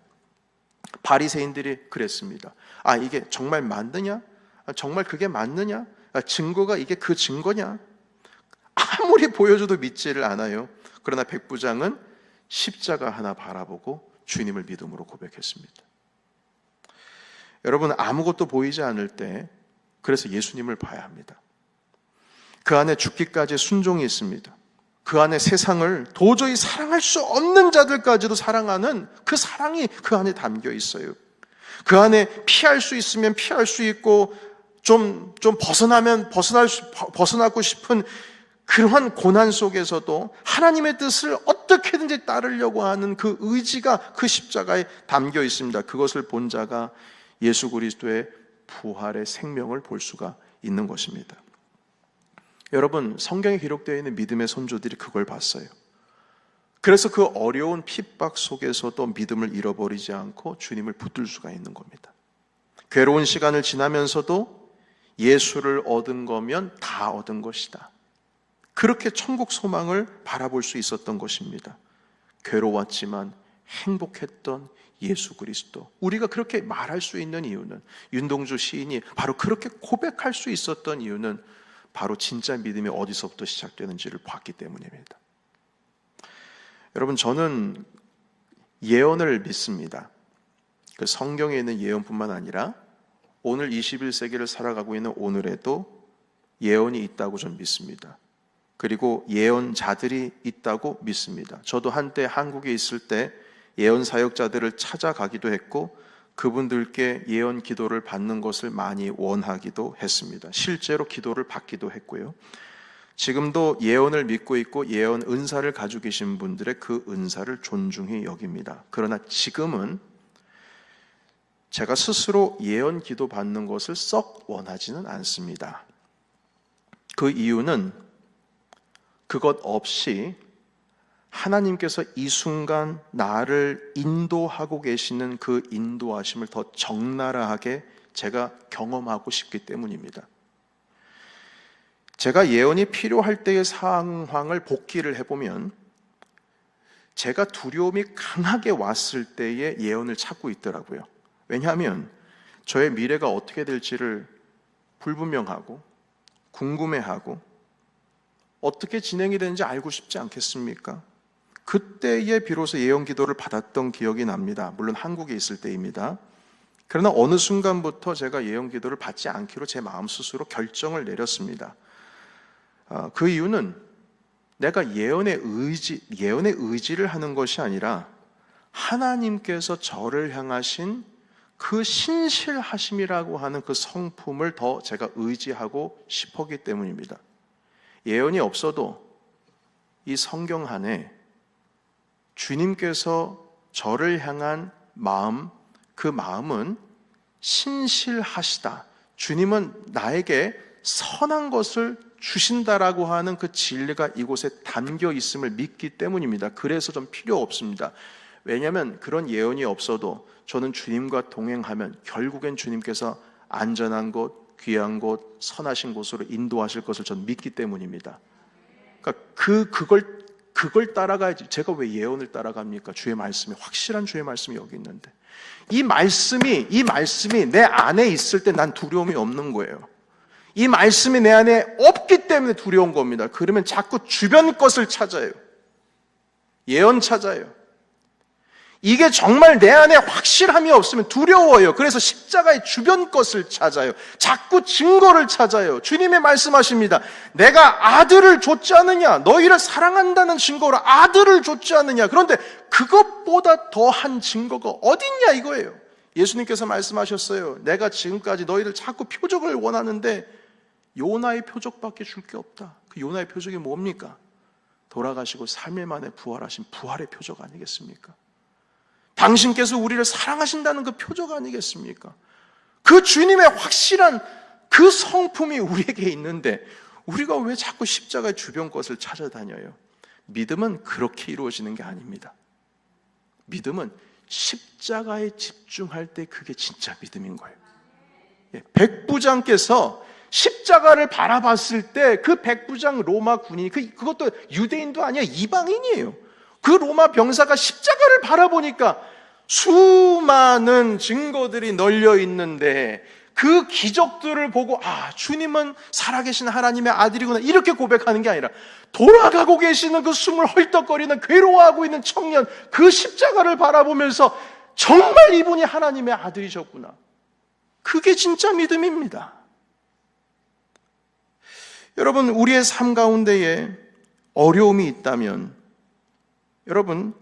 바리새인들이 그랬습니다. 이게 정말 맞느냐? 정말 그게 맞느냐? 증거가 이게 그 증거냐? 아무리 보여줘도 믿지를 않아요. 그러나 백부장은 십자가 하나 바라보고 주님을 믿음으로 고백했습니다. 여러분, 아무것도 보이지 않을 때 그래서 예수님을 봐야 합니다. 그 안에 죽기까지 순종이 있습니다. 그 안에 세상을 도저히 사랑할 수 없는 자들까지도 사랑하는 그 사랑이 그 안에 담겨 있어요. 그 안에 피할 수 있으면 피할 수 있고 좀 벗어나고 싶은 그러한 고난 속에서도 하나님의 뜻을 어떻게든지 따르려고 하는 그 의지가 그 십자가에 담겨 있습니다. 그것을 본 자가 예수 그리스도의 부활의 생명을 볼 수가 있는 것입니다. 여러분, 성경에 기록되어 있는 믿음의 선조들이 그걸 봤어요. 그래서 그 어려운 핍박 속에서도 믿음을 잃어버리지 않고 주님을 붙들 수가 있는 겁니다. 괴로운 시간을 지나면서도 예수를 얻은 거면 다 얻은 것이다. 그렇게 천국 소망을 바라볼 수 있었던 것입니다. 괴로웠지만 행복했던 예수 그리스도. 우리가 그렇게 말할 수 있는 이유는, 윤동주 시인이 바로 그렇게 고백할 수 있었던 이유는 바로 진짜 믿음이 어디서부터 시작되는지를 봤기 때문입니다. 여러분, 저는 예언을 믿습니다. 그 성경에 있는 예언뿐만 아니라 오늘 21세기를 살아가고 있는 오늘에도 예언이 있다고 저는 믿습니다. 그리고 예언자들이 있다고 믿습니다. 저도 한때 한국에 있을 때 예언 사역자들을 찾아가기도 했고 그분들께 예언 기도를 받는 것을 많이 원하기도 했습니다. 실제로 기도를 받기도 했고요. 지금도 예언을 믿고 있고 예언 은사를 가지고 계신 분들의 그 은사를 존중히 여깁니다. 그러나 지금은 제가 스스로 예언 기도 받는 것을 썩 원하지는 않습니다. 그 이유는 그것 없이 하나님께서 이 순간 나를 인도하고 계시는 그 인도하심을 더 적나라하게 제가 경험하고 싶기 때문입니다. 제가 예언이 필요할 때의 상황을 복기를 해보면 제가 두려움이 강하게 왔을 때의 예언을 찾고 있더라고요. 왜냐하면 저의 미래가 어떻게 될지를 불분명하고 궁금해하고 어떻게 진행이 되는지 알고 싶지 않겠습니까? 그때에 비로소 예언 기도를 받았던 기억이 납니다. 물론 한국에 있을 때입니다. 그러나 어느 순간부터 제가 예언 기도를 받지 않기로 제 마음 스스로 결정을 내렸습니다. 그 이유는 내가 예언의 의지를 하는 것이 아니라 하나님께서 저를 향하신 그 신실하심이라고 하는 그 성품을 더 제가 의지하고 싶었기 때문입니다. 예언이 없어도 이 성경 안에 주님께서 저를 향한 마음, 그 마음은 신실하시다. 주님은 나에게 선한 것을 주신다라고 하는 그 진리가 이곳에 담겨 있음을 믿기 때문입니다. 그래서 좀 필요 없습니다. 왜냐하면 그런 예언이 없어도 저는 주님과 동행하면 결국엔 주님께서 안전한 곳, 귀한 곳, 선하신 곳으로 인도하실 것을 저는 믿기 때문입니다. 그러니까 그걸 따라가야지. 제가 왜 예언을 따라갑니까? 주의 말씀이, 확실한 주의 말씀이 여기 있는데 이 말씀이 내 안에 있을 때 난 두려움이 없는 거예요. 이 말씀이 내 안에 없기 때문에 두려운 겁니다. 그러면 자꾸 주변 것을 찾아요. 예언 찾아요. 이게 정말 내 안에 확실함이 없으면 두려워요. 그래서 십자가의 주변 것을 찾아요. 자꾸 증거를 찾아요. 주님이 말씀하십니다. 내가 아들을 줬지 않느냐? 너희를 사랑한다는 증거로 아들을 줬지 않느냐? 그런데 그것보다 더한 증거가 어딨냐 이거예요. 예수님께서 말씀하셨어요. 내가 지금까지 너희들 자꾸 표적을 원하는데 요나의 표적밖에 줄 게 없다. 그 요나의 표적이 뭡니까? 돌아가시고 3일 만에 부활하신 부활의 표적 아니겠습니까? 당신께서 우리를 사랑하신다는 그 표적 아니겠습니까? 그 주님의 확실한 그 성품이 우리에게 있는데 우리가 왜 자꾸 십자가의 주변 것을 찾아다녀요? 믿음은 그렇게 이루어지는 게 아닙니다. 믿음은 십자가에 집중할 때 그게 진짜 믿음인 거예요. 백부장께서 십자가를 바라봤을 때 그 백부장 로마 군인이 그것도 유대인도 아니야, 이방인이에요. 그 로마 병사가 십자가를 바라보니까 수많은 증거들이 널려 있는데 그 기적들을 보고 주님은 살아계신 하나님의 아들이구나 이렇게 고백하는 게 아니라 돌아가고 계시는 그 숨을 헐떡거리는 괴로워하고 있는 청년 그 십자가를 바라보면서 정말 이분이 하나님의 아들이셨구나. 그게 진짜 믿음입니다. 여러분, 우리의 삶 가운데에 어려움이 있다면 여러분,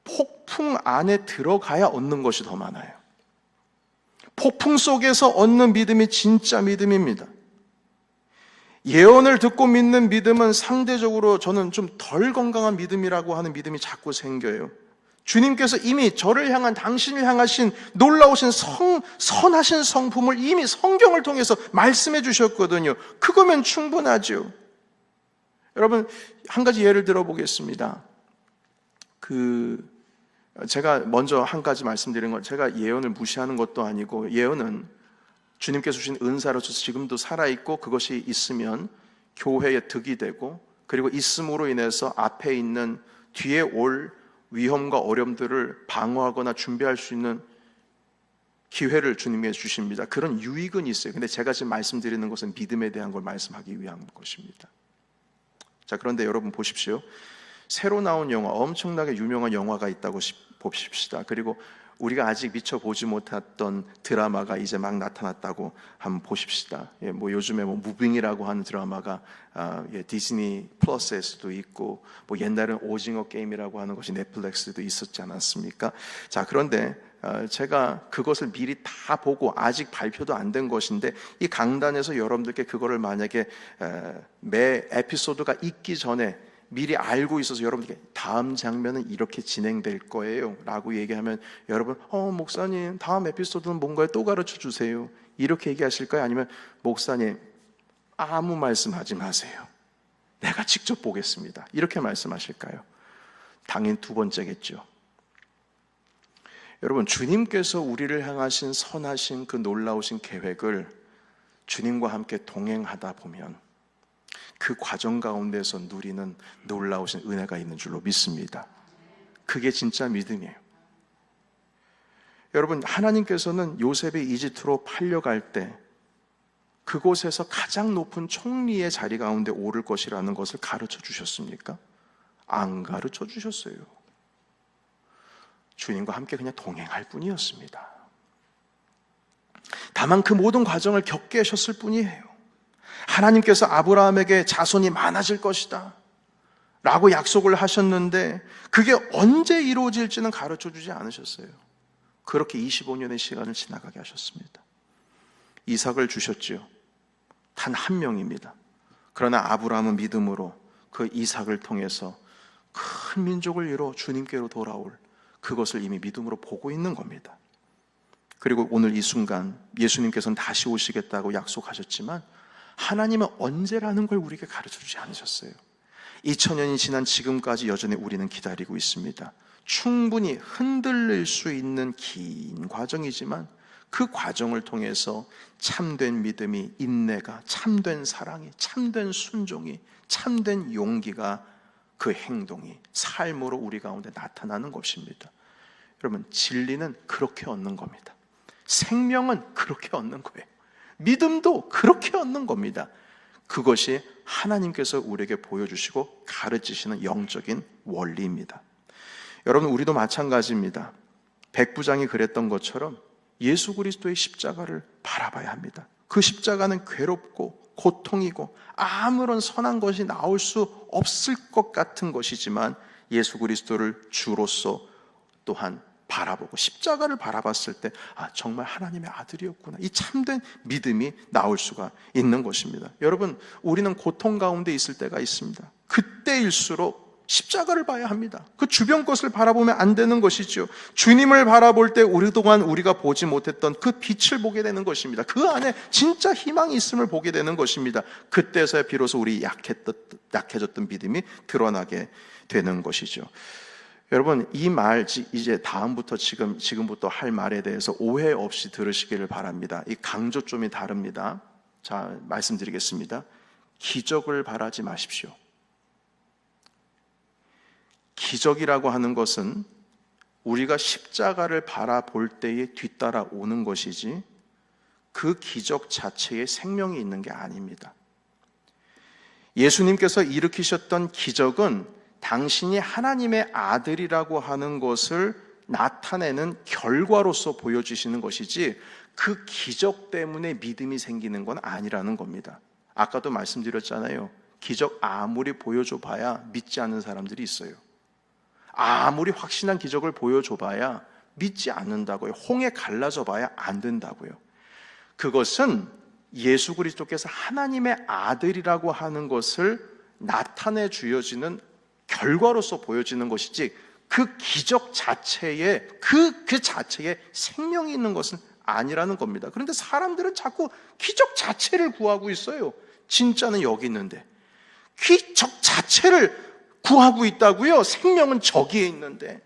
폭풍 안에 들어가야 얻는 것이 더 많아요. 폭풍 속에서 얻는 믿음이 진짜 믿음입니다. 예언을 듣고 믿는 믿음은 상대적으로 저는 좀 덜 건강한 믿음이라고 하는 믿음이 자꾸 생겨요. 주님께서 이미 저를 향한, 당신을 향하신 놀라우신 선하신 성품을 이미 성경을 통해서 말씀해 주셨거든요. 그거면 충분하죠. 여러분, 한 가지 예를 들어보겠습니다. 제가 먼저 한 가지 말씀드린 건, 제가 예언을 무시하는 것도 아니고, 예언은 주님께서 주신 은사로서 지금도 살아있고, 그것이 있으면 교회의 득이 되고, 그리고 있음으로 인해서 앞에 있는 뒤에 올 위험과 어려움들을 방어하거나 준비할 수 있는 기회를 주님께서 주십니다. 그런 유익은 있어요. 근데 제가 지금 말씀드리는 것은 믿음에 대한 걸 말씀하기 위한 것입니다. 자, 그런데 여러분 보십시오. 새로 나온 영화, 엄청나게 유명한 영화가 있다고 봅시다. 그리고 우리가 아직 미처 보지 못했던 드라마가 이제 막 나타났다고 한번 보십시다. 요즘에 무빙이라고 하는 드라마가 디즈니 플러스에서도 있고, 옛날엔 오징어 게임이라고 하는 것이 넷플릭스에도 있었지 않았습니까? 자, 그런데 제가 그것을 미리 다 보고 아직 발표도 안 된 것인데, 이 강단에서 여러분들께 그거를 만약에 매 에피소드가 있기 전에 미리 알고 있어서 여러분들께 다음 장면은 이렇게 진행될 거예요 라고 얘기하면, 여러분 목사님 다음 에피소드는 뭔가요? 또 가르쳐 주세요, 이렇게 얘기하실까요? 아니면 목사님 아무 말씀하지 마세요, 내가 직접 보겠습니다, 이렇게 말씀하실까요? 당연히 두 번째겠죠. 여러분, 주님께서 우리를 향하신 선하신 그 놀라우신 계획을 주님과 함께 동행하다 보면 그 과정 가운데서 누리는 놀라우신 은혜가 있는 줄로 믿습니다. 그게 진짜 믿음이에요. 여러분, 하나님께서는 요셉이 이집트로 팔려갈 때 그곳에서 가장 높은 총리의 자리 가운데 오를 것이라는 것을 가르쳐 주셨습니까? 안 가르쳐 주셨어요. 주님과 함께 그냥 동행할 뿐이었습니다. 다만 그 모든 과정을 겪게 하셨을 뿐이에요. 하나님께서 아브라함에게 자손이 많아질 것이다 라고 약속을 하셨는데, 그게 언제 이루어질지는 가르쳐 주지 않으셨어요. 그렇게 25년의 시간을 지나가게 하셨습니다. 이삭을 주셨지요. 단 한 명입니다. 그러나 아브라함은 믿음으로 그 이삭을 통해서 큰 민족을 이루어 주님께로 돌아올 그것을 이미 믿음으로 보고 있는 겁니다. 그리고 오늘 이 순간 예수님께서는 다시 오시겠다고 약속하셨지만, 하나님은 언제라는 걸 우리에게 가르쳐주지 않으셨어요. 2000년이 지난 지금까지 여전히 우리는 기다리고 있습니다. 충분히 흔들릴 수 있는 긴 과정이지만, 그 과정을 통해서 참된 믿음이, 인내가, 참된 사랑이, 참된 순종이, 참된 용기가, 그 행동이 삶으로 우리 가운데 나타나는 것입니다. 여러분, 진리는 그렇게 얻는 겁니다. 생명은 그렇게 얻는 거예요. 믿음도 그렇게 얻는 겁니다. 그것이 하나님께서 우리에게 보여주시고 가르치시는 영적인 원리입니다. 여러분, 우리도 마찬가지입니다. 백부장이 그랬던 것처럼 예수 그리스도의 십자가를 바라봐야 합니다. 그 십자가는 괴롭고 고통이고 아무런 선한 것이 나올 수 없을 것 같은 것이지만, 예수 그리스도를 주로서 또한 바라보고 십자가를 바라봤을 때, 정말 하나님의 아들이었구나, 이 참된 믿음이 나올 수가 있는 것입니다. 여러분, 우리는 고통 가운데 있을 때가 있습니다. 그때일수록 십자가를 봐야 합니다. 그 주변 것을 바라보면 안 되는 것이죠. 주님을 바라볼 때 우리동안 우리가 보지 못했던 그 빛을 보게 되는 것입니다. 그 안에 진짜 희망이 있음을 보게 되는 것입니다. 그때서야 비로소 우리 약해졌던 믿음이 드러나게 되는 것이죠. 여러분, 이 말, 이제 다음부터 지금부터 할 말에 대해서 오해 없이 들으시기를 바랍니다. 이 강조점이 다릅니다. 자, 말씀드리겠습니다. 기적을 바라지 마십시오. 기적이라고 하는 것은 우리가 십자가를 바라볼 때에 뒤따라 오는 것이지, 그 기적 자체에 생명이 있는 게 아닙니다. 예수님께서 일으키셨던 기적은 당신이 하나님의 아들이라고 하는 것을 나타내는 결과로서 보여주시는 것이지, 그 기적 때문에 믿음이 생기는 건 아니라는 겁니다. 아까도 말씀드렸잖아요. 기적 아무리 보여줘봐야 믿지 않는 사람들이 있어요. 아무리 확신한 기적을 보여줘봐야 믿지 않는다고요. 홍해 갈라져 봐야 안 된다고요. 그것은 예수 그리스도께서 하나님의 아들이라고 하는 것을 나타내 주어지는 결과로서 보여지는 것이지, 그 기적 자체에 그 자체에 생명이 있는 것은 아니라는 겁니다. 그런데 사람들은 자꾸 기적 자체를 구하고 있어요. 진짜는 여기 있는데 기적 자체를 구하고 있다고요? 생명은 저기에 있는데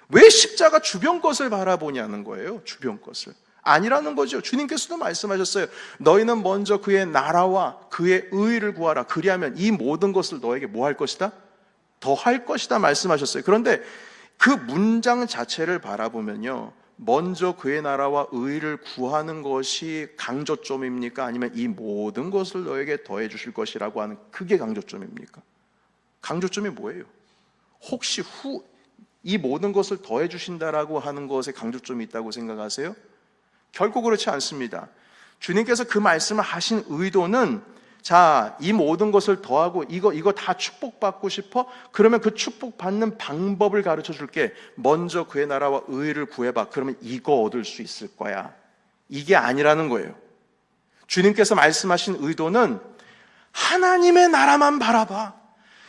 왜 십자가 주변 것을 바라보냐는 거예요. 주변 것을. 아니라는 거죠. 주님께서도 말씀하셨어요. 너희는 먼저 그의 나라와 그의 의를 구하라. 그리하면 이 모든 것을 너에게 뭐 할 것이다? 더 할 것이다 말씀하셨어요. 그런데 그 문장 자체를 바라보면요, 먼저 그의 나라와 의를 구하는 것이 강조점입니까? 아니면 이 모든 것을 너에게 더해 주실 것이라고 하는 그게 강조점입니까? 강조점이 뭐예요? 혹시 이 모든 것을 더해 주신다라고 하는 것에 강조점이 있다고 생각하세요? 결코 그렇지 않습니다. 주님께서 그 말씀을 하신 의도는, 자, 이 모든 것을 더하고 이거 다 축복받고 싶어? 그러면 그 축복받는 방법을 가르쳐 줄게. 먼저 그의 나라와 의를 구해봐. 그러면 이거 얻을 수 있을 거야. 이게 아니라는 거예요. 주님께서 말씀하신 의도는 하나님의 나라만 바라봐.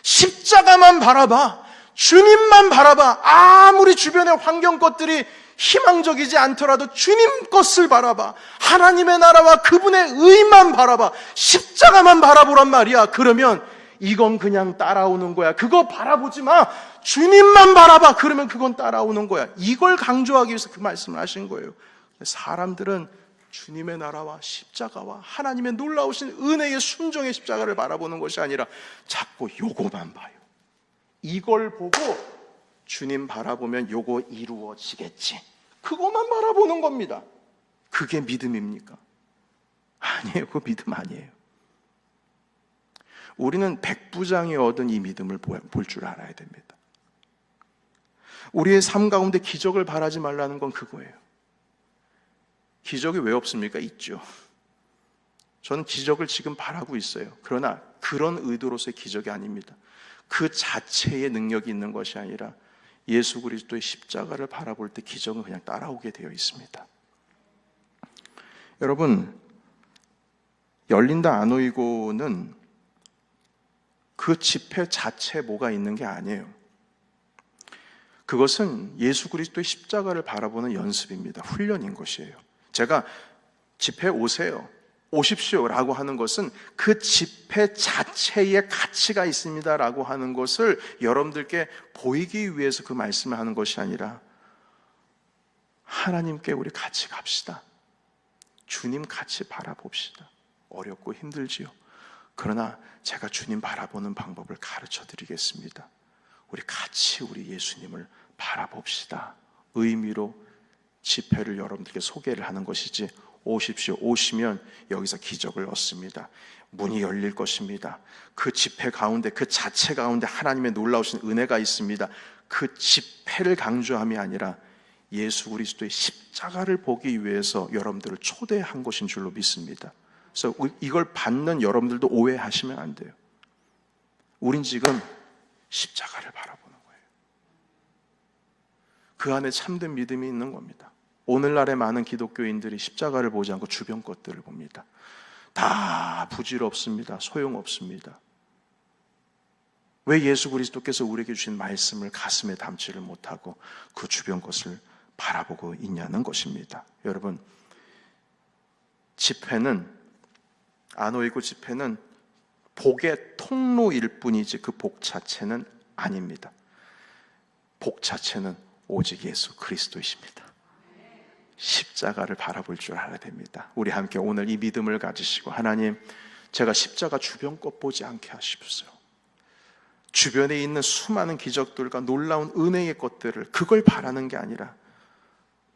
십자가만 바라봐. 주님만 바라봐. 아무리 주변의 환경 것들이 희망적이지 않더라도 주님 것을 바라봐. 하나님의 나라와 그분의 의만 바라봐. 십자가만 바라보란 말이야. 그러면 이건 그냥 따라오는 거야. 그거 바라보지 마. 주님만 바라봐. 그러면 그건 따라오는 거야. 이걸 강조하기 위해서 그 말씀을 하신 거예요. 사람들은 주님의 나라와 십자가와 하나님의 놀라우신 은혜의 순종의 십자가를 바라보는 것이 아니라 자꾸 요거만 봐요. 이걸 보고 주님 바라보면 요거 이루어지겠지, 그것만 바라보는 겁니다. 그게 믿음입니까? 아니에요. 그거 믿음 아니에요. 우리는 백부장이 얻은 이 믿음을 볼 줄 알아야 됩니다. 우리의 삶 가운데 기적을 바라지 말라는 건 그거예요. 기적이 왜 없습니까? 있죠. 저는 기적을 지금 바라고 있어요. 그러나 그런 의도로서의 기적이 아닙니다. 그 자체의 능력이 있는 것이 아니라 예수 그리스도의 십자가를 바라볼 때 기적은 그냥 따라오게 되어 있습니다. 여러분, 열린다 아노이고는 그 집회 자체에 뭐가 있는 게 아니에요. 그것은 예수 그리스도의 십자가를 바라보는 연습입니다. 훈련인 것이에요. 제가 집회 오십시오 라고 하는 것은 그 집회 자체에 가치가 있습니다 라고 하는 것을 여러분들께 보이기 위해서 그 말씀을 하는 것이 아니라, 하나님께 우리 같이 갑시다. 주님 같이 바라봅시다. 어렵고 힘들지요. 그러나 제가 주님 바라보는 방법을 가르쳐 드리겠습니다. 우리 같이 우리 예수님을 바라봅시다. 의미로 집회를 여러분들께 소개를 하는 것이지, 오십시오. 오시면 여기서 기적을 얻습니다. 문이 열릴 것입니다. 그 집회 가운데, 그 자체 가운데 하나님의 놀라우신 은혜가 있습니다. 그 집회를 강조함이 아니라 예수 그리스도의 십자가를 보기 위해서 여러분들을 초대한 것인 줄로 믿습니다. 그래서 이걸 받는 여러분들도 오해하시면 안 돼요. 우린 지금 십자가를 바라보는 거예요. 그 안에 참된 믿음이 있는 겁니다. 오늘날의 많은 기독교인들이 십자가를 보지 않고 주변 것들을 봅니다. 다 부질없습니다. 소용없습니다. 왜 예수 그리스도께서 우리에게 주신 말씀을 가슴에 담지를 못하고 그 주변 것을 바라보고 있냐는 것입니다. 여러분, 집회는, 아노이고 집회는 복의 통로일 뿐이지 그 복 자체는 아닙니다. 복 자체는 오직 예수 그리스도이십니다. 십자가를 바라볼 줄 알아야 됩니다. 우리 함께 오늘 이 믿음을 가지시고, 하나님, 제가 십자가 주변 것 보지 않게 하십시오. 주변에 있는 수많은 기적들과 놀라운 은혜의 것들을, 그걸 바라는 게 아니라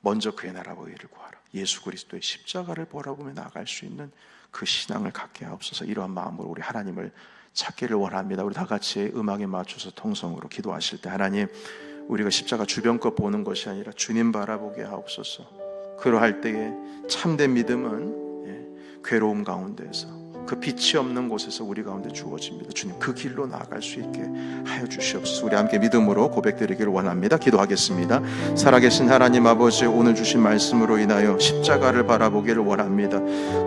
먼저 그의 나라와 의를 구하라. 예수 그리스도의 십자가를 바라보며 나아갈 수 있는 그 신앙을 갖게 하옵소서. 이러한 마음으로 우리 하나님을 찾기를 원합니다. 우리 다 같이 음악에 맞춰서 통성으로 기도하실 때, 하나님, 우리가 십자가 주변 것 보는 것이 아니라 주님 바라보게 하옵소서. 그러할 때에 참된 믿음은 괴로움 가운데에서, 그 빛이 없는 곳에서 우리 가운데 주어집니다. 주님, 그 길로 나아갈 수 있게 하여 주시옵소서. 우리 함께 믿음으로 고백드리기를 원합니다. 기도하겠습니다. 살아계신 하나님 아버지, 오늘 주신 말씀으로 인하여 십자가를 바라보기를 원합니다.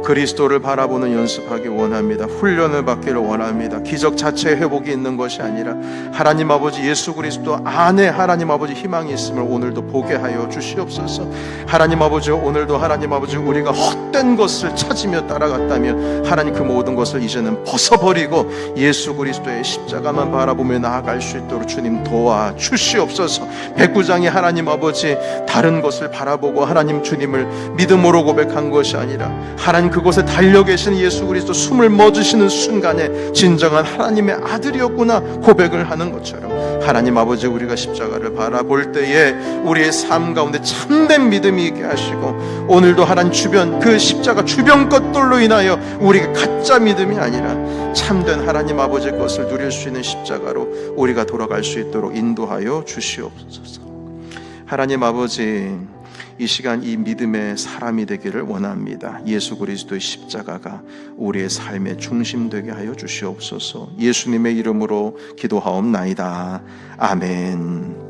그리스도를 바라보는 연습하기 원합니다. 훈련을 받기를 원합니다. 기적 자체의 회복이 있는 것이 아니라 하나님 아버지 예수 그리스도 안에 하나님 아버지 희망이 있음을 오늘도 보게 하여 주시옵소서. 하나님 아버지, 오늘도 하나님 아버지 우리가 헛된 것을 찾으며 따라갔다면 하나님 그 모든 것을 이제는 벗어버리고 예수 그리스도의 십자가만 바라보며 나아갈 수 있도록 주님 도와 주시옵소서. 백부장이 하나님 아버지 다른 것을 바라보고 하나님 주님을 믿음으로 고백한 것이 아니라 하나님 그곳에 달려 계신 예수 그리스도 숨을 멎으시는 순간에 진정한 하나님의 아들이었구나 고백을 하는 것처럼 하나님 아버지 우리가 십자가를 바라볼 때에 우리의 삶 가운데 참된 믿음이 있게 하시고 오늘도 하나님 주변 그 십자가 주변 것들로 인하여 우리가 가짜 믿음이 아니라 참된 하나님 아버지의 것을 누릴 수 있는 십자가로 우리가 돌아갈 수 있도록 인도하여 주시옵소서. 하나님 아버지, 이 시간 이 믿음의 사람이 되기를 원합니다. 예수 그리스도의 십자가가 우리의 삶의 중심 되게 하여 주시옵소서. 예수님의 이름으로 기도하옵나이다. 아멘.